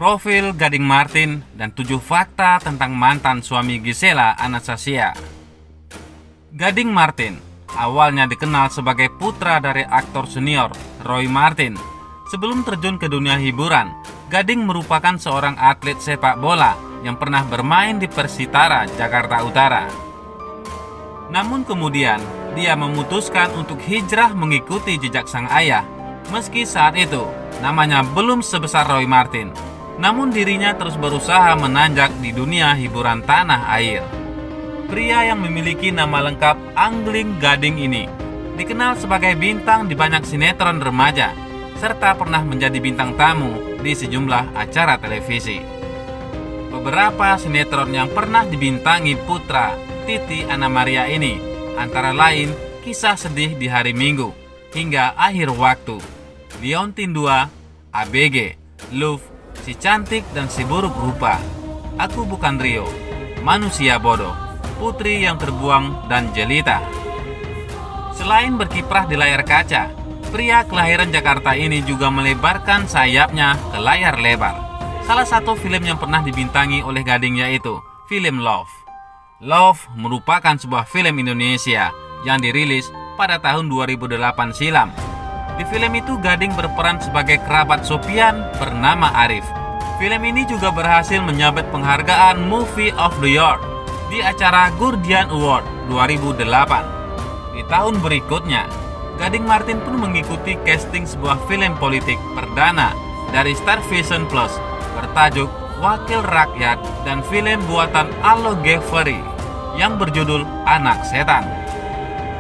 Profil Gading Martin dan 7 fakta tentang mantan suami Gisela Anastasia. Gading Martin awalnya dikenal sebagai putra dari aktor senior Roy Martin. Sebelum terjun ke dunia hiburan, Gading merupakan seorang atlet sepak bola yang pernah bermain di Persitara, Jakarta Utara. Namun kemudian, dia memutuskan untuk hijrah mengikuti jejak sang ayah. Meski saat itu, namanya belum sebesar Roy Martin, namun dirinya terus berusaha menanjak di dunia hiburan tanah air. Pria yang memiliki nama lengkap Angling Gading ini dikenal sebagai bintang di banyak sinetron remaja, serta pernah menjadi bintang tamu di sejumlah acara televisi. Beberapa sinetron yang pernah dibintangi putra Titi Anna Maria ini antara lain Kisah Sedih di Hari Minggu hingga Akhir Waktu, Liontin 2, ABG, Love, Si Cantik dan Si Buruk Rupa, Aku Bukan Rio, Manusia Bodoh, Putri Yang Terbuang, dan Jelita. Selain berkiprah di layar kaca, pria kelahiran Jakarta ini juga melebarkan sayapnya ke layar lebar. Salah satu film yang pernah dibintangi oleh Gading yaitu film Love. Love merupakan sebuah film Indonesia yang dirilis pada tahun 2008 silam. Di film itu Gading berperan sebagai kerabat Sopian bernama Arif. Film ini juga berhasil menyabet penghargaan Movie of the Year di acara Guardian Award 2008. Di tahun berikutnya, Gading Martin pun mengikuti casting sebuah film politik perdana dari Star Vision Plus bertajuk Wakil Rakyat dan film buatan Allo Geveri yang berjudul Anak Setan.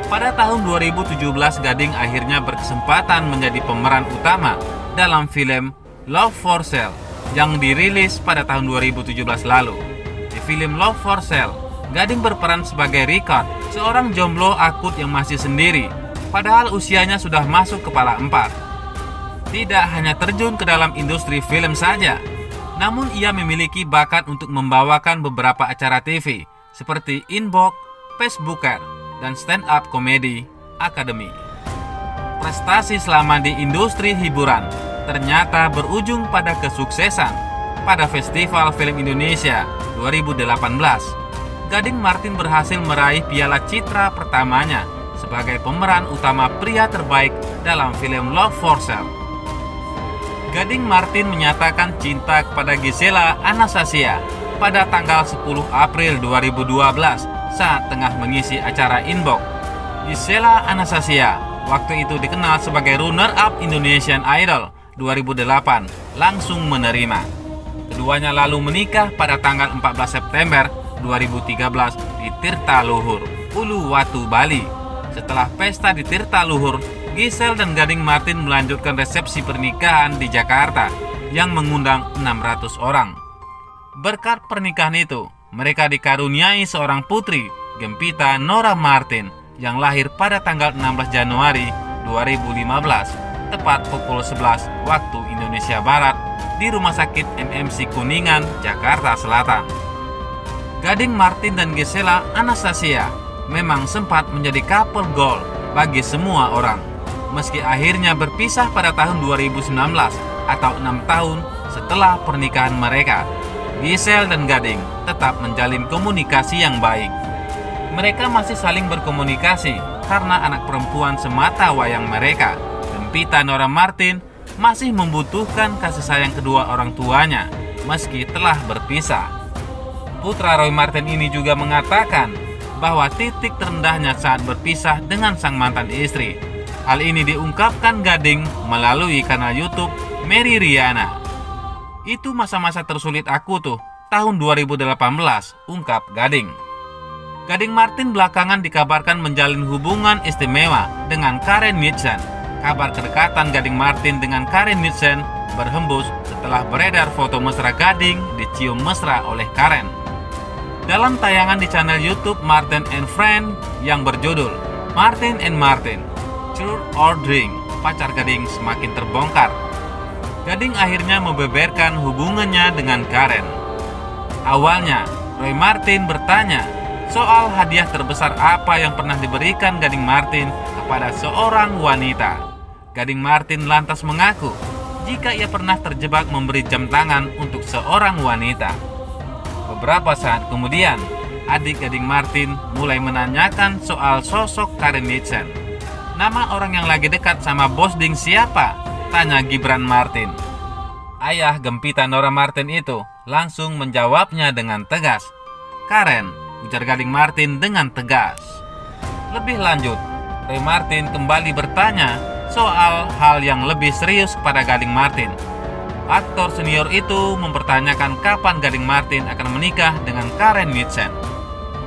Pada tahun 2017, Gading akhirnya berkesempatan menjadi pemeran utama dalam film Love for Sale yang dirilis pada tahun 2017 lalu. Di film Love for Sale, Gading berperan sebagai Ricard, seorang jomblo akut yang masih sendiri, padahal usianya sudah masuk kepala 4. Tidak hanya terjun ke dalam industri film saja, namun ia memiliki bakat untuk membawakan beberapa acara TV seperti Inbox, Facebooker, dan Stand Up Comedy Academy. Prestasi selama di industri hiburan ternyata berujung pada kesuksesan. Pada Festival Film Indonesia 2018, Gading Martin berhasil meraih piala citra pertamanya sebagai pemeran utama pria terbaik dalam film Love for Sale. Gading Martin menyatakan cinta kepada Gisela Anastasia pada tanggal 10 April 2012 saat tengah mengisi acara Inbox. Gisela Anastasia waktu itu dikenal sebagai runner-up Indonesian Idol 2008 langsung menerima. Keduanya lalu menikah pada tanggal 14 September 2013 di Tirta Luhur, Uluwatu, Bali. Setelah pesta di Tirta Luhur, Gisel dan Gading Martin melanjutkan resepsi pernikahan di Jakarta yang mengundang 600 orang. Berkat pernikahan itu, mereka dikaruniai seorang putri, Gempita Nora Martin, yang lahir pada tanggal 16 Januari 2015, tepat pukul 11 waktu Indonesia Barat, di Rumah Sakit MMC Kuningan, Jakarta Selatan. Gading Martin dan Gisela Anastasia memang sempat menjadi couple goal bagi semua orang, meski akhirnya berpisah pada tahun 2019 atau 6 tahun setelah pernikahan mereka. Gisel dan Gading tetap menjalin komunikasi yang baik. Mereka masih saling berkomunikasi karena anak perempuan semata wayang mereka, Gempita Nora Martin, masih membutuhkan kasih sayang kedua orang tuanya meski telah berpisah. Putra Roy Martin ini juga mengatakan bahwa titik terendahnya saat berpisah dengan sang mantan istri. Hal ini diungkapkan Gading melalui kanal YouTube Mary Riana. Itu masa-masa tersulit aku tuh, tahun 2018, ungkap Gading. Gading Martin belakangan dikabarkan menjalin hubungan istimewa dengan Karen Nilsson. Kabar kedekatan Gading Martin dengan Karen Nilsson berhembus setelah beredar foto mesra Gading dicium mesra oleh Karen. Dalam tayangan di channel YouTube Martin and Friend yang berjudul Martin and Martin, Truth or Drink, pacar Gading semakin terbongkar. Gading akhirnya membeberkan hubungannya dengan Karen. Awalnya, Roy Martin bertanya soal hadiah terbesar apa yang pernah diberikan Gading Martin kepada seorang wanita. Gading Martin lantas mengaku jika ia pernah terjebak memberi jam tangan untuk seorang wanita. Beberapa saat kemudian, adik Gading Martin mulai menanyakan soal sosok Karen Nilsen. "Nama orang yang lagi dekat sama Bos Ding siapa?" tanya Gibran Martin. Ayah Gempita Nora Martin itu langsung menjawabnya dengan tegas. "Karen," ujar Gading Martin dengan tegas. Lebih lanjut, Roy Martin kembali bertanya soal hal yang lebih serius kepada Gading Martin. Aktor senior itu mempertanyakan kapan Gading Martin akan menikah dengan Karen Nilsen.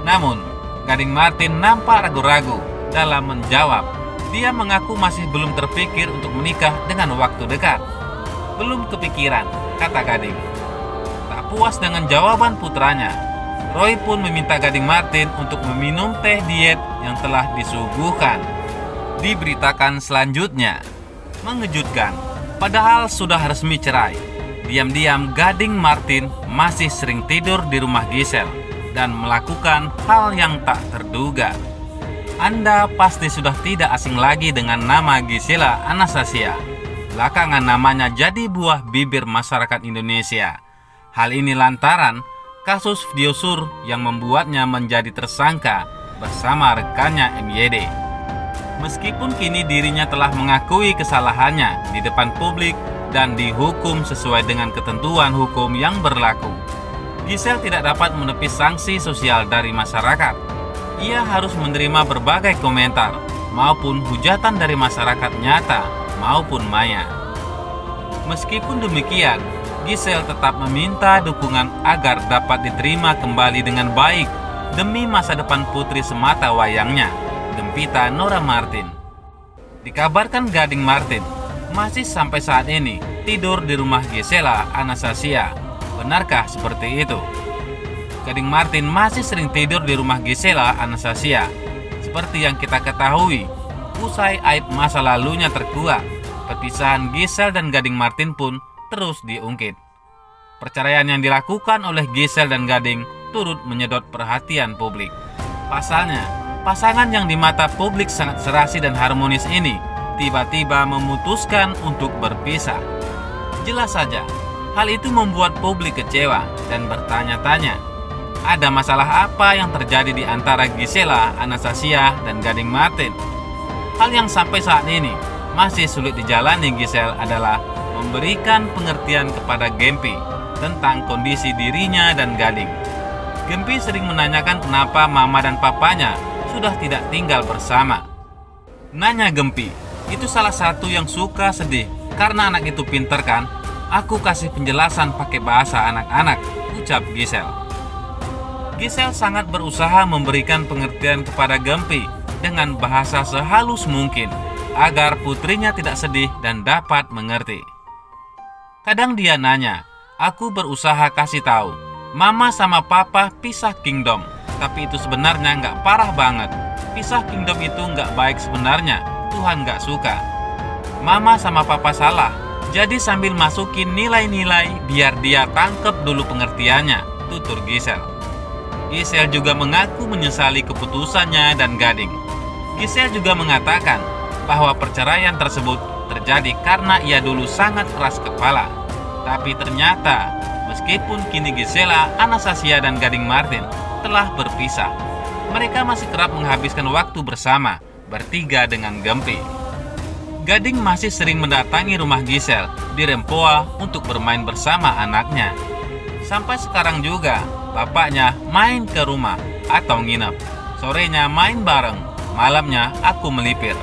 Namun, Gading Martin nampak ragu-ragu dalam menjawab. Dia mengaku masih belum terpikir untuk menikah dengan waktu dekat. "Belum kepikiran," kata Gading. Tak puas dengan jawaban putranya, Roy pun meminta Gading Martin untuk meminum teh diet yang telah disuguhkan. Diberitakan selanjutnya, mengejutkan, padahal sudah resmi cerai, diam-diam Gading Martin masih sering tidur di rumah Giselle dan melakukan hal yang tak terduga. Anda pasti sudah tidak asing lagi dengan nama Gisela Anastasia. Belakangan namanya jadi buah bibir masyarakat Indonesia. Hal ini lantaran kasus video sur yang membuatnya menjadi tersangka bersama rekannya MYD. Meskipun kini dirinya telah mengakui kesalahannya di depan publik dan dihukum sesuai dengan ketentuan hukum yang berlaku, Giselle tidak dapat menepis sanksi sosial dari masyarakat. Ia harus menerima berbagai komentar maupun hujatan dari masyarakat nyata maupun maya. Meskipun demikian, Giselle tetap meminta dukungan agar dapat diterima kembali dengan baik demi masa depan putri semata wayangnya, Gempita Nora Martin. Dikabarkan Gading Martin masih sampai saat ini tidur di rumah Gisela Anastasia. Benarkah seperti itu? Gading Martin masih sering tidur di rumah Gisela Anastasia. Seperti yang kita ketahui, usai aib masa lalunya terkuak, perpisahan Giselle dan Gading Martin pun terus diungkit. Perceraian yang dilakukan oleh Giselle dan Gading turut menyedot perhatian publik. Pasalnya, pasangan yang di mata publik sangat serasi dan harmonis ini tiba-tiba memutuskan untuk berpisah. Jelas saja, hal itu membuat publik kecewa dan bertanya-tanya, ada masalah apa yang terjadi di antara Gisela Anastasia dan Gading Martin? Hal yang sampai saat ini masih sulit dijalani Giselle adalah memberikan pengertian kepada Gempi tentang kondisi dirinya dan Gading. Gempi sering menanyakan kenapa mama dan papanya sudah tidak tinggal bersama. Nanya Gempi, itu salah satu yang suka sedih karena anak itu pinter kan? Aku kasih penjelasan pakai bahasa anak-anak, ucap Giselle. Giselle sangat berusaha memberikan pengertian kepada Gempi dengan bahasa sehalus mungkin agar putrinya tidak sedih dan dapat mengerti. Kadang dia nanya, aku berusaha kasih tahu, mama sama papa pisah kingdom, tapi itu sebenarnya nggak parah banget. Pisah kingdom itu nggak baik sebenarnya, Tuhan nggak suka. Mama sama papa salah, jadi sambil masukin nilai-nilai biar dia tangkep dulu pengertiannya, tutur Giselle. Giselle juga mengaku menyesali keputusannya dan Gading. Giselle juga mengatakan bahwa perceraian tersebut terjadi karena ia dulu sangat keras kepala. Tapi ternyata meskipun kini Gisela Anastasia dan Gading Martin telah berpisah, mereka masih kerap menghabiskan waktu bersama bertiga dengan Gempi. Gading masih sering mendatangi rumah Giselle di Rempoa untuk bermain bersama anaknya. Sampai sekarang juga bapaknya main ke rumah atau nginep. Sorenya main bareng, malamnya aku melipir.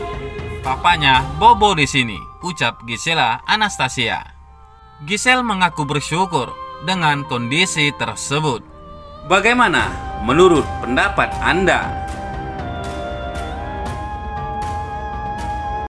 Papanya bobo di sini, ucap Gisela Anastasia. Giselle mengaku bersyukur dengan kondisi tersebut. Bagaimana menurut pendapat Anda?